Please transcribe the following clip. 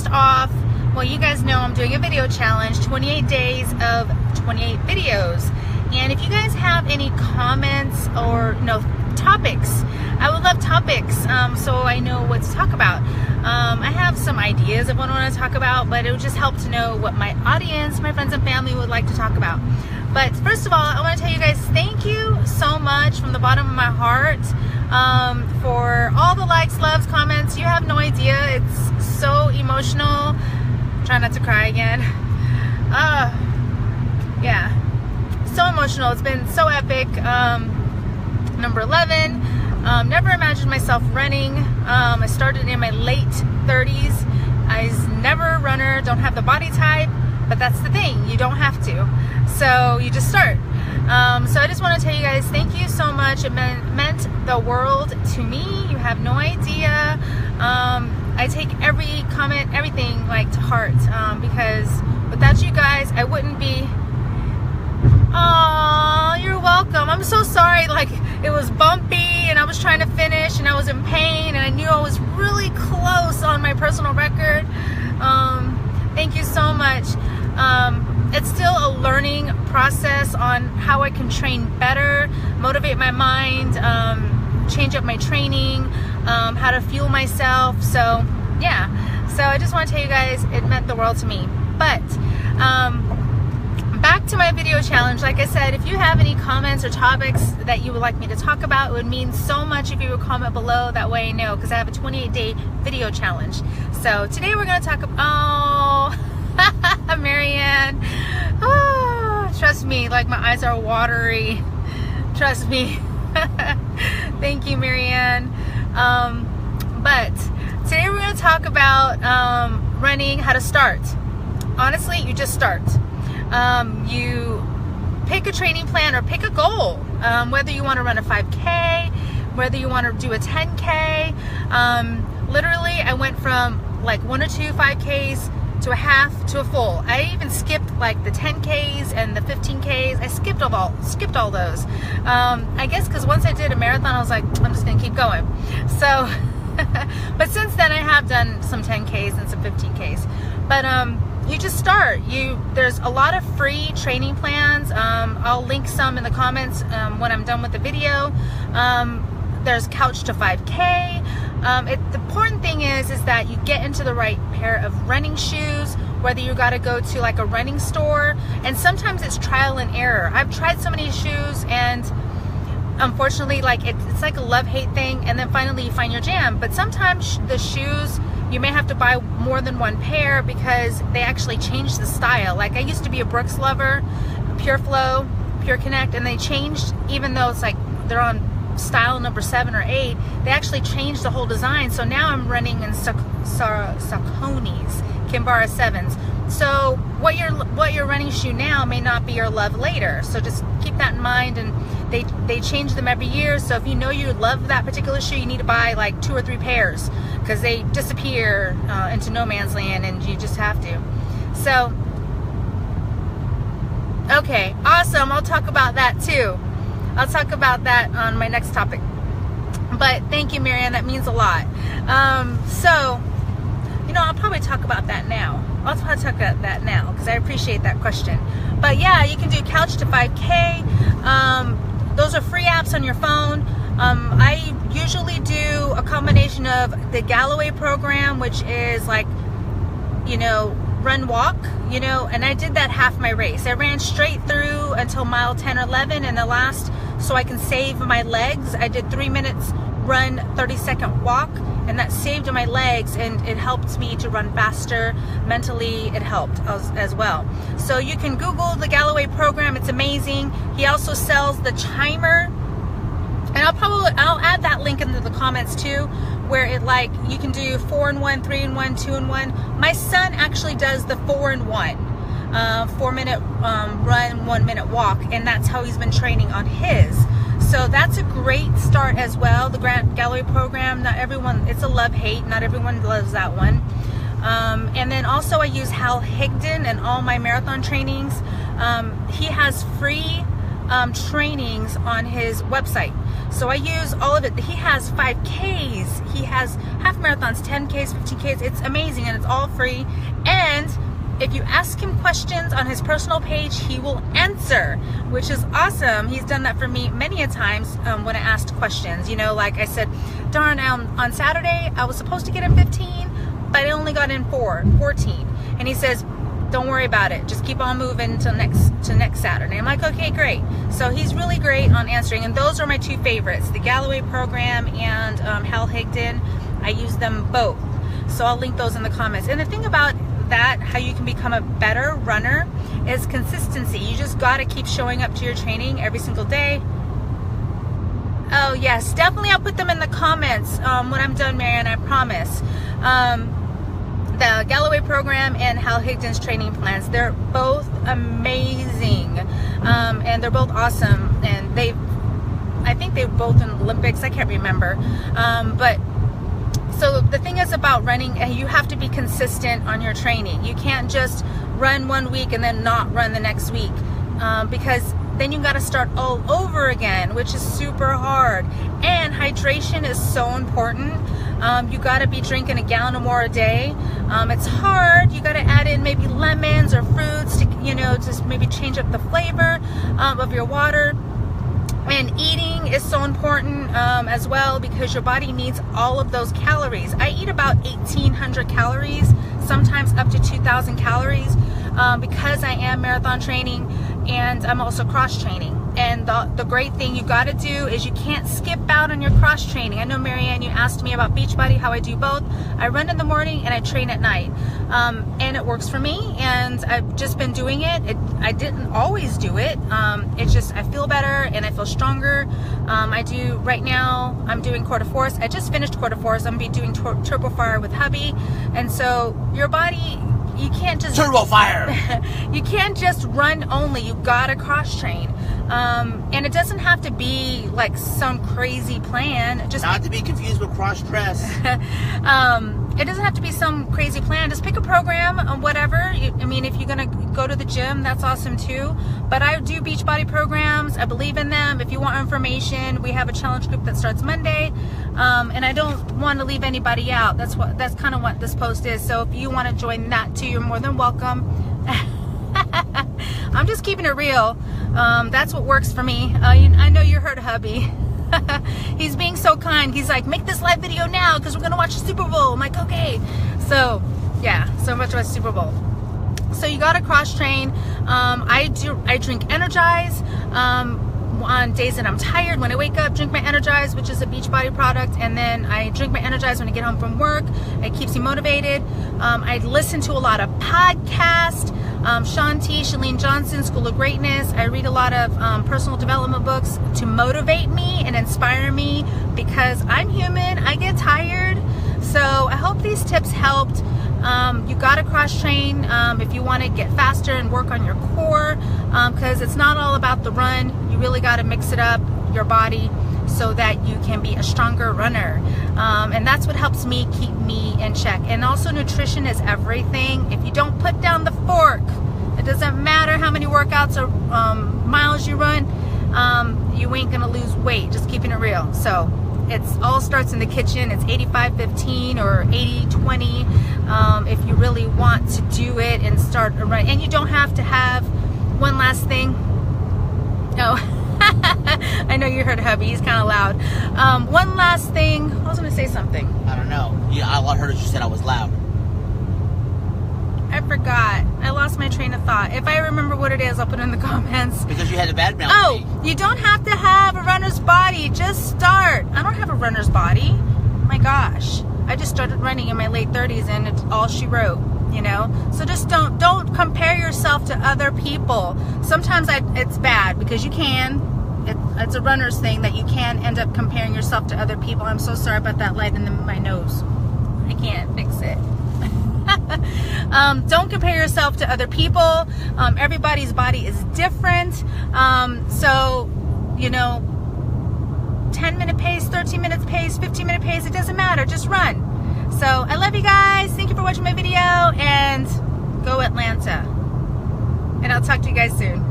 first off, well, you guys know I'm doing a video challenge, 28 days of 28 videos. And if you guys have any comments or topics, I would love topics, so I know what to talk about. I have some ideas of what I want to talk about, but it would just help to know what my audience, my friends and family would like to talk about. But first of all, I want to tell you guys thank you so much from the bottom of my heart for all the likes, loves, comments. You have no idea. It's so emotional. Try not to cry again. Yeah, so emotional. It's been so epic. Number 11, never imagined myself running. I started in my late 30s. I was never a runner, don't have the body type, but that's the thing, you don't have to. So you just start. So I just want to tell you guys thank you so much. It meant the world to me. You have no idea. I take every comment, everything to heart, because without you guys, I wouldn't be. Oh, you're welcome. I'm so sorry. It was bumpy and I was trying to finish and I was in pain and I knew I was really close on my personal record. Thank you so much. It's still a learning process on how I can train better, motivate my mind, change up my training, how to fuel myself. So yeah, so I just want to tell you guys it meant the world to me. But back to my video challenge. Like I said, if you have any comments or topics that you would like me to talk about, it would mean so much if you would comment below. That way I know, because I have a 28-day video challenge. So today we're going to talk about, Marianne, trust me, my eyes are watery, trust me. Thank you, Marianne. But today we're going to talk about running, how to start. Honestly, you just start. You pick a training plan or pick a goal, whether you want to run a 5K, whether you want to do a 10K. Literally, I went from 1 or 2 5Ks to a half to a full. I even skipped the 10Ks and the 15Ks. I skipped all those. I guess because once I did a marathon, I was like, I'm just gonna keep going. So, but since then I have done some 10Ks and some 15Ks. But you just start. There's a lot of free training plans. I'll link some in the comments when I'm done with the video. There's Couch to 5K. The important thing is that you get into the right pair of running shoes, whether you got to go to a running store, and sometimes it's trial and error. I've tried so many shoes, and unfortunately, it's like a love-hate thing, and then finally you find your jam. But sometimes the shoes, you may have to buy more than one pair because they actually change the style. I used to be a Brooks lover, Pure Flow, Pure Connect, and they changed, even though it's they're on style number 7 or 8, they actually changed the whole design. So now I'm running in Saucony's Kimbara 7s. So what your running shoe now may not be your love later. So just keep that in mind. And they change them every year. So if you know you love that particular shoe, you need to buy 2 or 3 pairs, because they disappear into no man's land, and you just have to. So okay, awesome. I'll talk about that too. I'll talk about that on my next topic. But thank you, Marianne. That means a lot. So, I'll probably talk about that now. I'll probably talk about that now because I appreciate that question. But yeah, you can do Couch to 5K. Those are free apps on your phone. I usually do a combination of the Galloway program, which is run walk, and I did that half my race. I ran straight through until mile 10 or 11, and the last, so I can save my legs, I did 3 minutes run, 30-second walk, and that saved my legs, and it helped me to run faster. Mentally, it helped as well. So you can Google the Galloway program. It's amazing. He also sells the Chimer, and I'll add that link into the comments too, where you can do 4-in-1, 3-in-1, 2-in-1. My son actually does the 4-in-1, 4-minute run, 1-minute walk, and that's how he's been training on his. So that's a great start as well. The Galloway program, not everyone, it's a love-hate. Not everyone loves that one. And then also I use Hal Higdon in all my marathon trainings. He has free trainings on his website. So I use all of it. He has 5Ks, he has half marathons, 10Ks, 15Ks. It's amazing, and it's all free. And if you ask him questions on his personal page, he will answer, which is awesome. He's done that for me many a times when I asked questions. You know, like I said, darn, on Saturday I was supposed to get in 15, but I only got in 14. And he says, don't worry about it, just keep on moving to next Saturday. I'm like, okay, great. So he's really great on answering, and those are my two favorites, the Galloway program and Hal Higdon. I use them both, so I'll link those in the comments. And the thing about that, how you can become a better runner, is consistency. You just got to keep showing up to your training every single day. Oh yes, definitely, I'll put them in the comments when I'm done, Marianne, I promise. The Galloway program and Hal Higdon's training plans, they're both amazing, and they're both awesome, and I think they're both in Olympics, I can't remember, but so the thing is about running, you have to be consistent on your training. You can't just run one week and then not run the next week, because then you got to start all over again, which is super hard. And hydration is so important. You got to be drinking a gallon or more a day. It's hard. You got to add in maybe lemons or fruits to, you know, just maybe change up the flavor of your water. And eating is so important as well, because your body needs all of those calories. I eat about 1,800 calories, sometimes up to 2,000 calories, because I am marathon training and I'm also cross training. And the great thing you got to do is you can't skip out on your cross training. I know, Marianne, you asked me about Beachbody, how I do both. I run in the morning and I train at night, and it works for me, and I've just been doing it. I didn't always do it. It's just I feel better and I feel stronger. I do right now, I'm doing Quarter Force. I just finished Quarter Force. I'm going to be doing Turbo Fire with hubby. And so your body, you can't just Turbo Fire. You can't just run only. You gotta cross train, and it doesn't have to be like some crazy plan. Just not to be confused with cross dress. It doesn't have to be some crazy plan. Just pick a program, whatever. I mean, if you're gonna go to the gym, that's awesome too. But I do Beachbody programs. I believe in them. If you want information, we have a challenge group that starts Monday, and I don't want to leave anybody out. That's kind of what this post is. So if you want to join that too, you're more than welcome. I'm just keeping it real. That's what works for me. I know you heard hubby. He's being so kind. He's like, make this live video now because we're gonna watch the Super Bowl. I'm like, okay. So yeah, so much about Super Bowl. So you gotta cross train. I drink Energize on days that I'm tired. When I wake up, drink my Energize, which is a Beachbody product, and then I drink my Energize when I get home from work. It keeps me motivated. I listen to a lot of podcasts. Sean T, Chalene Johnson, School of Greatness. I read a lot of personal development books to motivate me and inspire me, because I'm human, I get tired. So I hope these tips helped. You gotta cross train if you want to get faster and work on your core, because it's not all about the run. You really got to mix it up, your body, so that you can be a stronger runner, and that's what helps me keep me in check. And also, nutrition is everything. If you don't put down the fork, it doesn't matter how many workouts or miles you run, you ain't gonna lose weight. Just keeping it real. So it's all starts in the kitchen. It's 85-15 or 80-20 if you really want to do it and start a run. And you don't have to have one last thing. Oh. I know you heard hubby, he's kind of loud. One last thing, I was going to say something. I don't know. Yeah, all I heard is you said I was loud. I forgot. I lost my train of thought. If I remember what it is, I'll put it in the comments. Because you had a bad mouth. Oh, you don't have to have a runner's body. Just start. I don't have a runner's body. My gosh. I just started running in my late 30s, and it's all she wrote. You know, so just don't compare yourself to other people. Sometimes it's bad, because you can. It's a runner's thing that you can end up comparing yourself to other people. I'm so sorry about that light in my nose. I can't fix it. Don't compare yourself to other people. Everybody's body is different. So, you know, 10-minute pace, 13-minute pace, 15-minute pace, it doesn't matter. Just run. So I love you guys. Thank you for watching my video, and go Atlanta. And I'll talk to you guys soon.